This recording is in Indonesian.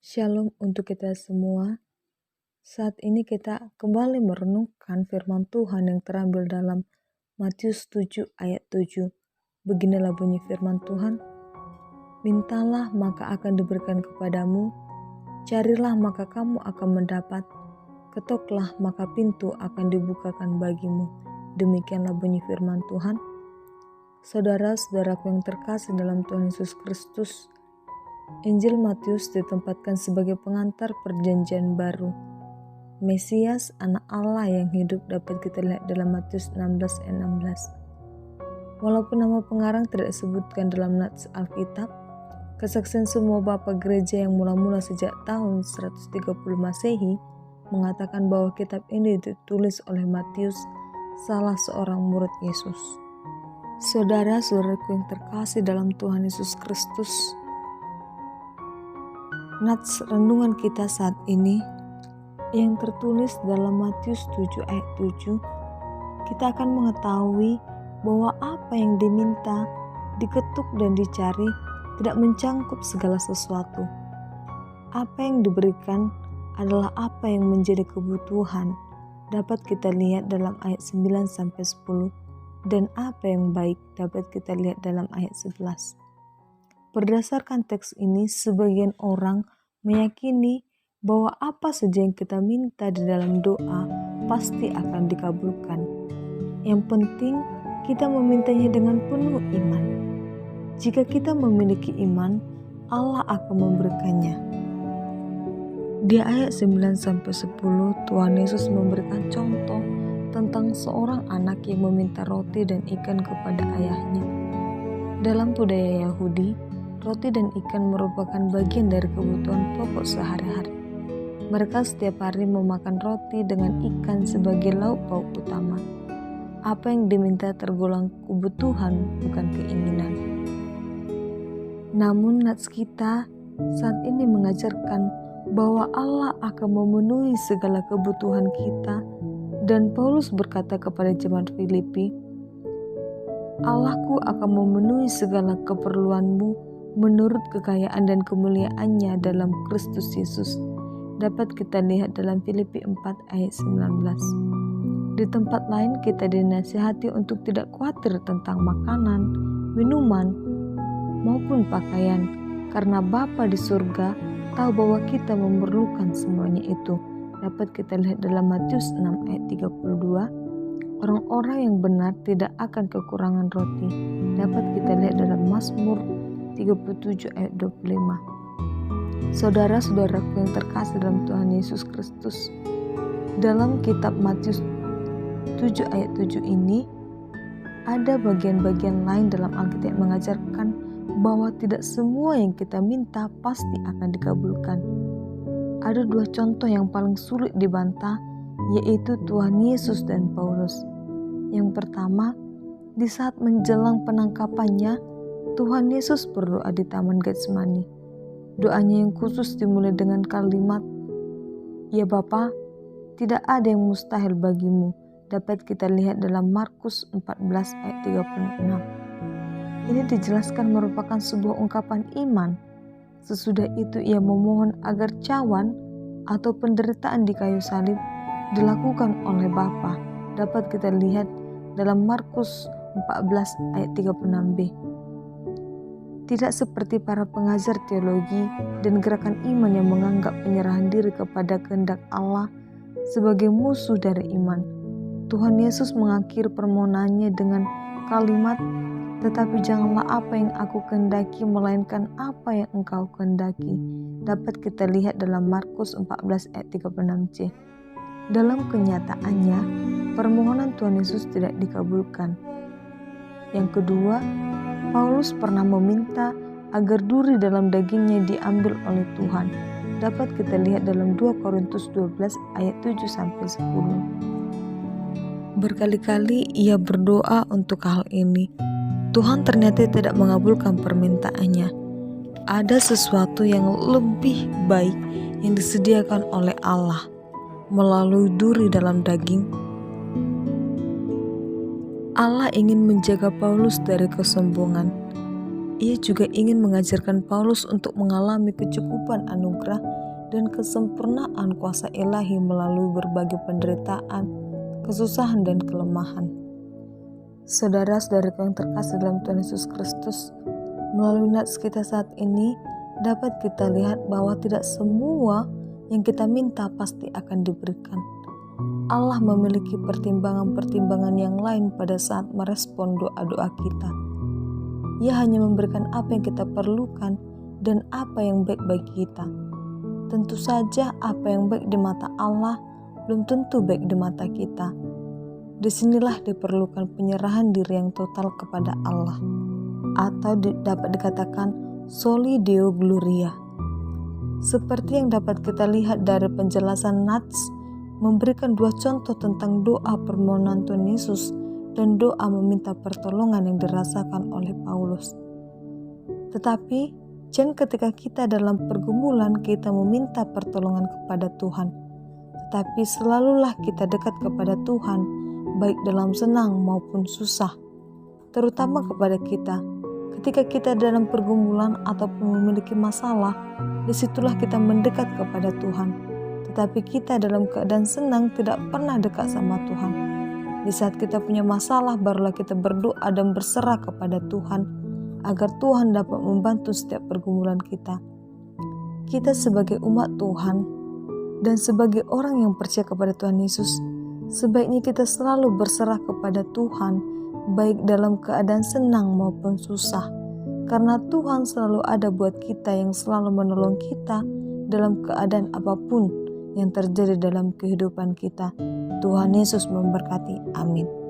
Shalom untuk kita semua. Saat ini kita kembali merenungkan firman Tuhan yang terambil dalam Matius 7 ayat 7. Beginilah bunyi firman Tuhan. Mintalah maka akan diberikan kepadamu, carilah maka kamu akan mendapat, ketoklah maka pintu akan dibukakan bagimu. Demikianlah bunyi firman Tuhan. Saudara-saudaraku yang terkasih dalam Tuhan Yesus Kristus, Injil Matius ditempatkan sebagai pengantar perjanjian baru. Mesias, anak Allah yang hidup dapat kita lihat dalam Matius 16 ayat 16. Walaupun nama pengarang tidak disebutkan dalam nats Alkitab, kesaksian semua bapa gereja yang mula-mula sejak tahun 130 Masehi mengatakan bahwa kitab ini ditulis oleh Matius, salah seorang murid Yesus. Saudara-saudaraku yang terkasih dalam Tuhan Yesus Kristus, nats renungan kita saat ini yang tertulis dalam Matius 7 ayat 7, kita akan mengetahui bahwa apa yang diminta, diketuk dan dicari tidak mencangkup segala sesuatu. Apa yang diberikan adalah apa yang menjadi kebutuhan, dapat kita lihat dalam ayat 9-10, dan apa yang baik dapat kita lihat dalam ayat 11. Berdasarkan teks ini, sebagian orang meyakini bahwa apa saja yang kita minta di dalam doa pasti akan dikabulkan. Yang penting kita memintanya dengan penuh iman. Jika kita memiliki iman, Allah akan memberikannya. Di ayat 9-10, Tuhan Yesus memberikan contoh tentang seorang anak yang meminta roti dan ikan kepada ayahnya. Dalam budaya Yahudi, roti dan ikan merupakan bagian dari kebutuhan pokok sehari-hari. Mereka setiap hari memakan roti dengan ikan sebagai lauk pauk utama. Apa yang diminta tergolong kebutuhan, bukan keinginan. Namun nats kita saat ini mengajarkan bahwa Allah akan memenuhi segala kebutuhan kita, dan Paulus berkata kepada jemaat Filipi, Allahku akan memenuhi segala keperluanmu menurut kekayaan dan kemuliaannya dalam Kristus Yesus. Dapat kita lihat dalam Filipi 4 ayat 19. Di tempat lain kita dinasihati untuk tidak khawatir tentang makanan, minuman, maupun pakaian, karena Bapa di surga tahu bahwa kita memerlukan semuanya itu. Dapat kita lihat dalam Matius 6 ayat 32. Orang-orang yang benar tidak akan kekurangan roti. Dapat kita lihat dalam Mazmur 37 ayat 25. Saudara-saudaraku yang terkasih dalam Tuhan Yesus Kristus, dalam kitab Matius 7 ayat 7 ini ada bagian-bagian lain dalam Alkitab yang mengajarkan bahwa tidak semua yang kita minta pasti akan dikabulkan. Ada dua contoh yang paling sulit dibantah, yaitu Tuhan Yesus dan Paulus. Yang pertama, di saat menjelang penangkapannya, Tuhan Yesus berdoa di Taman Getsemani. Doanya yang khusus dimulai dengan kalimat, "Ya Bapa, tidak ada yang mustahil bagimu." Dapat kita lihat dalam Markus 14 ayat 36. Ini dijelaskan merupakan sebuah ungkapan iman. Sesudah itu ia memohon agar cawan atau penderitaan di kayu salib dilakukan oleh Bapa. Dapat kita lihat dalam Markus 14 ayat 36b. Tidak seperti para pengajar teologi dan gerakan iman yang menganggap penyerahan diri kepada kehendak Allah sebagai musuh dari iman. Tuhan Yesus mengakhiri permohonannya dengan kalimat, "Tetapi janganlah apa yang aku kehendaki, melainkan apa yang engkau kehendaki." Dapat kita lihat dalam Markus 14 ayat 36c. Dalam kenyataannya, permohonan Tuhan Yesus tidak dikabulkan. Yang kedua, Paulus pernah meminta agar duri dalam dagingnya diambil oleh Tuhan. Dapat kita lihat dalam 2 Korintus 12 ayat 7-10. Berkali-kali ia berdoa untuk hal ini. Tuhan ternyata tidak mengabulkan permintaannya. Ada sesuatu yang lebih baik yang disediakan oleh Allah melalui duri dalam daging. Allah ingin menjaga Paulus dari kesombongan. Ia juga ingin mengajarkan Paulus untuk mengalami kecukupan anugerah dan kesempurnaan kuasa ilahi melalui berbagai penderitaan, kesusahan, dan kelemahan. Saudara-saudara yang terkasih dalam Tuhan Yesus Kristus, melalui nats kita saat ini dapat kita lihat bahwa tidak semua yang kita minta pasti akan diberikan. Allah memiliki pertimbangan-pertimbangan yang lain pada saat merespon doa-doa kita. Ia hanya memberikan apa yang kita perlukan dan apa yang baik bagi kita. Tentu saja apa yang baik di mata Allah belum tentu baik di mata kita. Disinilah diperlukan penyerahan diri yang total kepada Allah, atau dapat dikatakan soli deo gloria. Seperti yang dapat kita lihat dari penjelasan nats, memberikan dua contoh tentang doa permohonan Tuhan Yesus dan doa meminta pertolongan yang dirasakan oleh Paulus. Tetapi jangan ketika kita dalam pergumulan kita meminta pertolongan kepada Tuhan, tetapi selalulah kita dekat kepada Tuhan, baik dalam senang maupun susah. Terutama kepada kita, ketika kita dalam pergumulan ataupun memiliki masalah, disitulah kita mendekat kepada Tuhan. Tetapi kita dalam keadaan senang tidak pernah dekat sama Tuhan. Di saat kita punya masalah, barulah kita berdoa dan berserah kepada Tuhan, agar Tuhan dapat membantu setiap pergumulan kita. Kita sebagai umat Tuhan dan sebagai orang yang percaya kepada Tuhan Yesus, sebaiknya kita selalu berserah kepada Tuhan, baik dalam keadaan senang maupun susah. Karena Tuhan selalu ada buat kita, yang selalu menolong kita dalam keadaan apapun yang terjadi dalam kehidupan kita. Tuhan Yesus memberkati. Amin.